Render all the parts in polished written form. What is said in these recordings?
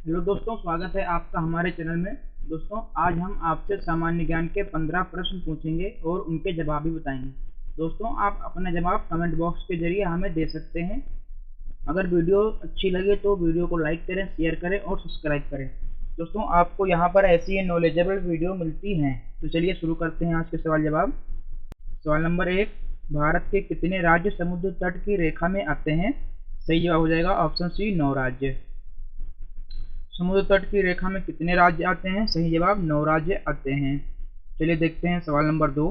Hello दोस्तों, स्वागत है आपका हमारे चैनल में। दोस्तों, आज हम आपसे सामान्य ज्ञान के 15 प्रश्न पूछेंगे और उनके जवाब भी बताएंगे। दोस्तों, आप अपना जवाब कमेंट बॉक्स के जरिए हमें दे सकते हैं। अगर वीडियो अच्छी लगे तो वीडियो को लाइक करें, शेयर करें और सब्सक्राइब करें। दोस्तों, आपको यहाँ पर ऐसी नॉलेजेबल वीडियो मिलती हैं। तो चलिए शुरू करते हैं आज के सवाल जवाब। सवाल नंबर 1, भारत के कितने राज्य समुद्र तट की रेखा में आते हैं? सही जवाब हो जाएगा ऑप्शन सी, 9 राज्य। समुद्र तट की रेखा में कितने राज्य आते हैं? सही जवाब 9 राज्य आते हैं। चलिए देखते हैं सवाल नंबर 2।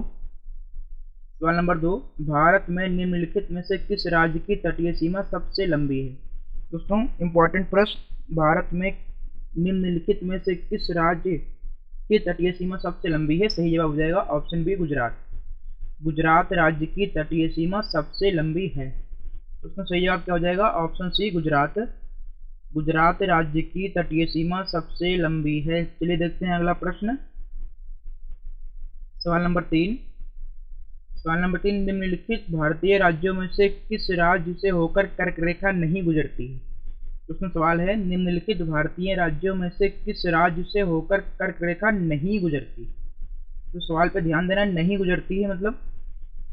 सवाल नंबर 2, भारत में निम्नलिखित में से किस राज्य की तटीय सीमा सबसे लंबी है? दोस्तों, इंपॉर्टेंट प्रश्न, भारत में निम्नलिखित में से किस राज्य की तटीय सीमा सबसे लंबी है? सही जवाब हो जाएगा ऑप्शन बी, गुजरात। गुजरात राज्य की तटीय सीमा सबसे लंबी है। दोस्तों, सही जवाब क्या हो जाएगा? ऑप्शन सी, गुजरात। गुजरात राज्य की तटीय सीमा सबसे लंबी है। चलिए देखते हैं अगला प्रश्न। सवाल नंबर 3। सवाल नंबर 3, निम्नलिखित भारतीय राज्यों में से किस राज्य से होकर कर्क रेखा नहीं गुजरती है? दोस्तों, सवाल है निम्नलिखित भारतीय राज्यों में से किस राज्य से होकर कर्क रेखा नहीं गुजरती? तो सवाल पे ध्यान देना, नहीं गुजरती है मतलब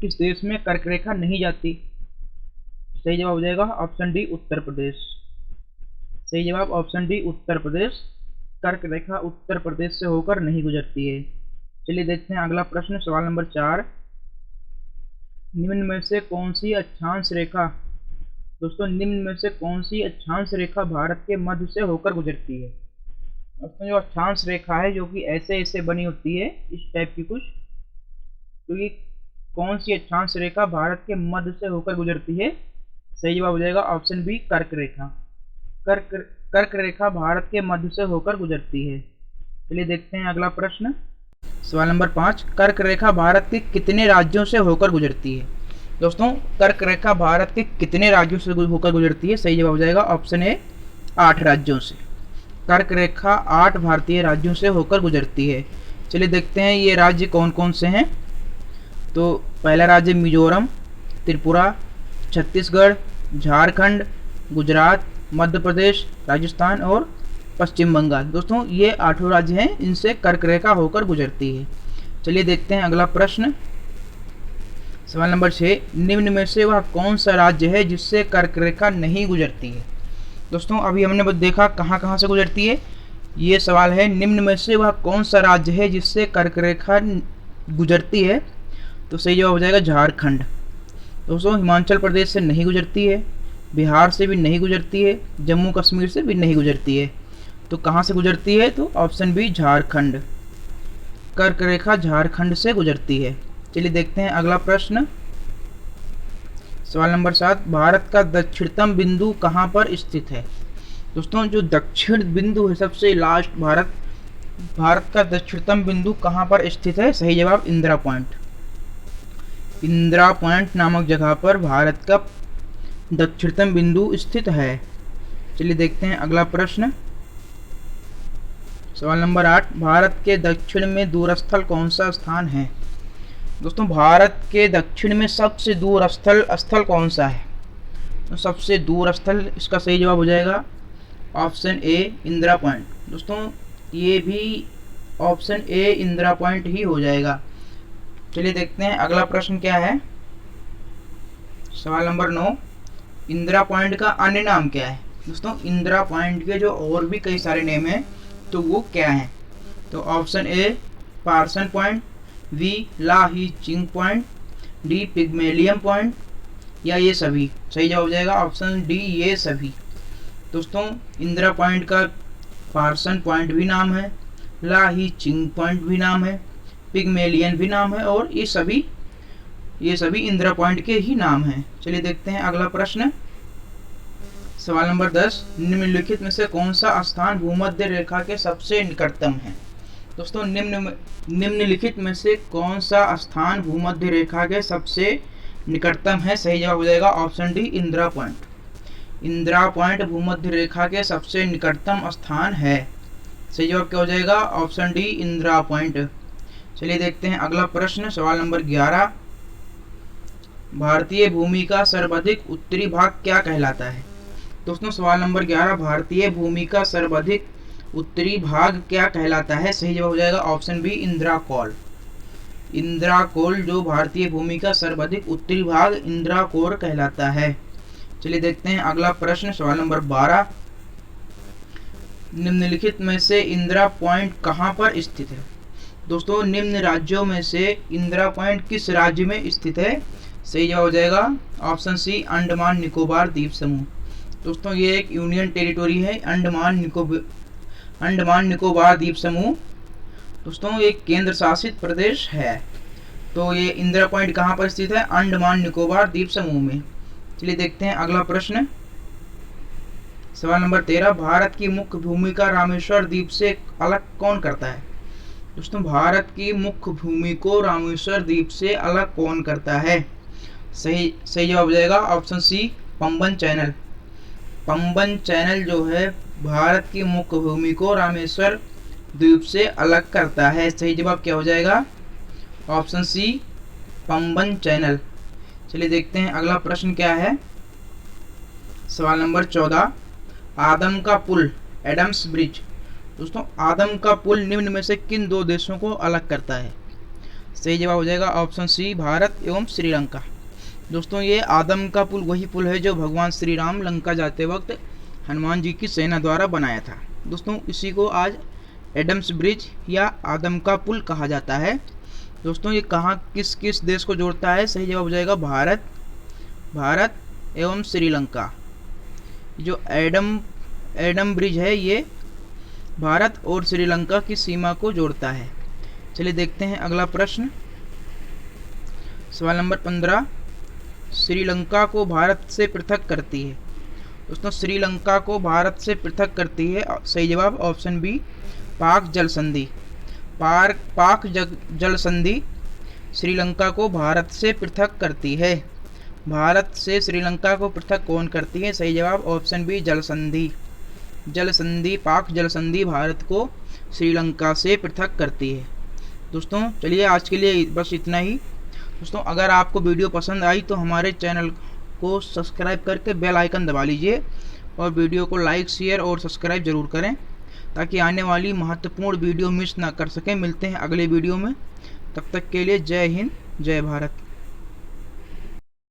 किस देश में कर्क रेखा नहीं जाती। सही जवाब हो जाएगा ऑप्शन डी, उत्तर प्रदेश। सही जवाब ऑप्शन डी, उत्तर प्रदेश। कर्क रेखा उत्तर प्रदेश से होकर नहीं गुजरती है। चलिए देखते हैं अगला प्रश्न। सवाल नंबर 4, निम्न में से कौन सी अक्षांश रेखा, दोस्तों निम्न में से कौन सी अक्षांश रेखा भारत के मध्य से होकर गुजरती है? दोस्तों, जो अक्षांश रेखा है जो कि ऐसे ऐसे बनी होती है, इस टाइप की कुछ, तो ये कौन सी अक्षांश रेखा भारत के मध्य से होकर गुजरती है? सही जवाब हो जाएगा ऑप्शन बी, कर्क रेखा। कर्क रेखा भारत के मध्य से होकर गुजरती है। चलिए देखते हैं अगला प्रश्न। सवाल नंबर 5, कर्क रेखा भारत के कितने राज्यों से होकर गुजरती है? दोस्तों, कर्क रेखा भारत के कितने राज्यों से होकर गुजरती है? सही जवाब हो जाएगा ऑप्शन ए, 8 राज्यों से। कर्क रेखा 8 भारतीय राज्यों से होकर गुजरती है। चलिए देखते हैं ये राज्य कौन कौन से हैं। तो पहला राज्य मिजोरम, त्रिपुरा, छत्तीसगढ़, झारखंड, गुजरात, मध्य प्रदेश, राजस्थान और पश्चिम बंगाल। दोस्तों, ये 8 राज्य हैं, इनसे कर्क रेखा होकर गुजरती है। चलिए देखते हैं अगला प्रश्न। सवाल नंबर 6, निम्न में से वह कौन सा राज्य है जिससे कर्क रेखा नहीं गुजरती है? दोस्तों, अभी हमने देखा कहाँ कहाँ से गुजरती है। ये सवाल है निम्न में से वह कौन सा राज्य है जिससे कर्क रेखा गुजरती है? तो सही जवाब हो जाएगा झारखंड। दोस्तों, हिमाचल प्रदेश से नहीं गुजरती है, बिहार से भी नहीं गुजरती है, जम्मू कश्मीर से भी नहीं गुजरती है। तो कहाँ से गुजरती है? तो ऑप्शन बी, झारखंड। कर्क रेखा झारखंड से गुजरती है। चलिए देखते हैं अगला प्रश्न। सवाल नंबर 7, भारत का दक्षिणतम बिंदु कहाँ पर स्थित है? दोस्तों, जो दक्षिण बिंदु है, सबसे लास्ट, भारत का दक्षिणतम बिंदु कहाँ पर स्थित है? सही जवाब इंदिरा पॉइंट। इंदिरा पॉइंट नामक जगह पर भारत का दक्षिणतम बिंदु स्थित है। चलिए देखते हैं अगला प्रश्न। सवाल नंबर 8, भारत के दक्षिण में दूरस्थल कौन सा स्थान है? दोस्तों, भारत के दक्षिण में सबसे दूर स्थल कौन सा है? तो सबसे दूर स्थल, इसका सही जवाब हो जाएगा ऑप्शन ए, इंदिरा पॉइंट। दोस्तों, ये भी ऑप्शन ए, इंदिरा पॉइंट ही हो जाएगा। चलिए देखते हैं अगला प्रश्न क्या है। सवाल नंबर 9, इंदिरा पॉइंट का अन्य नाम क्या है? दोस्तों, इंदिरा पॉइंट के जो और भी कई सारे नेम हैं, तो वो क्या हैं? तो ऑप्शन ए, पार्सन पॉइंट, बी, ला ही चिंग पॉइंट, डी, पिग्मेलियम पॉइंट, या ये सभी। सही जवाब हो जाएगा ऑप्शन डी, ये सभी। दोस्तों, इंदिरा पॉइंट का पार्सन पॉइंट भी नाम है, ला ही चिंग पॉइंट भी नाम है, पिग्मेलियन भी नाम है, और ये सभी इंदिरा पॉइंट के ही नाम हैं। चलिए देखते हैं अगला प्रश्न। सवाल नंबर 10, निम्नलिखित में से कौन सा स्थान भूमध्य रेखा के सबसे निकटतम है? दोस्तों, निम्नलिखित में से कौन सा स्थान भूमध्य रेखा के सबसे निकटतम है? सही जवाब हो जाएगा option D, Indira point. Indira point भूमध्य रेखा के सबसे निकटतम स्थान है। सही जवाब क्या हो जाएगा? Option D, Indira point. चलिए देखते हैं अगला प्रश्न। सवाल नंबर 11, भारतीय भूमि का सर्वाधिक उत्तरी भाग क्या कहलाता है? दोस्तों सवाल नंबर 11, भारतीय भूमि का सर्वाधिक उत्तरी भाग क्या कहलाता है? सही जवाब हो जाएगा ऑप्शन बी, इंद्राकोल। इंद्राकोल जो भारतीय भूमि का सर्वाधिक उत्तरी भाग इंद्राकोल कहलाता है। चलिए देखते हैं अगला प्रश्न, सवाल नंबर 12, निम्नलिखित में से इंदिरा पॉइंट कहां पर स्थित है? दोस्तों निम्न राज्यों में से इंदिरा पॉइंट किस राज्य में स्थित है? सही जवाब हो जाएगा ऑप्शन सी, अंडमान निकोबार द्वीप समूह। दोस्तों ये एक यूनियन टेरिटोरी है, अंडमान निकोबार द्वीप समूह। दोस्तों ये केंद्र शासित प्रदेश है। तो ये इंदिरा पॉइंट कहाँ पर स्थित है? अंडमान निकोबार द्वीप समूह में। चलिए देखते हैं अगला प्रश्न, सवाल नंबर 13, भारत की मुख्य भूमिका रामेश्वर द्वीप से अलग कौन करता है? दोस्तों भारत की मुख्य भूमि को रामेश्वर द्वीप से अलग कौन करता है? सही जवाब हो जाएगा option C, Pamban channel. Pamban channel जो है भारत की मुख्य भूमि को रामेश्वर द्वीप से अलग करता है। सही जवाब क्या हो जाएगा? Option C, Pamban channel. चलिए देखते हैं अगला प्रश्न क्या है, सवाल नंबर 14, आदम का पुल, एडम्स ब्रिज। दोस्तों आदम का पुल निम्न में से किन दो देशों को अलग करता है? सही जवाब हो जाएगा ऑप्शन सी, भारत एवं श्रीलंका। दोस्तों ये आदम का पुल वही पुल है जो भगवान श्री राम लंका जाते वक्त हनुमान जी की सेना द्वारा बनाया था। दोस्तों इसी को आज एडम्स ब्रिज या आदम का पुल कहा जाता है। दोस्तों ये कहाँ किस किस देश को जोड़ता है? सही जवाब हो जाएगा भारत एवं श्रीलंका। जो एडम ब्रिज है ये भारत और श्रीलंका की सीमा को जोड़ता है। चलिए देखते हैं अगला प्रश्न, सवाल नंबर 15, श्रीलंका को भारत से पृथक करती है। दोस्तों श्रीलंका को भारत से पृथक करती है, सही जवाब ऑप्शन बी, पाक जल संधि। पाक जल संधि श्रीलंका को भारत से पृथक करती है। भारत से श्रीलंका को पृथक कौन करती है? सही जवाब ऑप्शन बी, जल संधि। पाक जल संधि भारत को श्रीलंका से पृथक करती है। दोस्तों चलिए आज के लिए बस इतना ही। दोस्तों अगर आपको वीडियो पसंद आई तो हमारे चैनल को सब्सक्राइब करके बेल आइकन दबा लीजिए और वीडियो को लाइक, शेयर और सब्सक्राइब जरूर करें ताकि आने वाली महत्वपूर्ण वीडियो मिस ना कर सकें। मिलते हैं अगले वीडियो में, तब तक के लिए जय हिंद, जय भारत।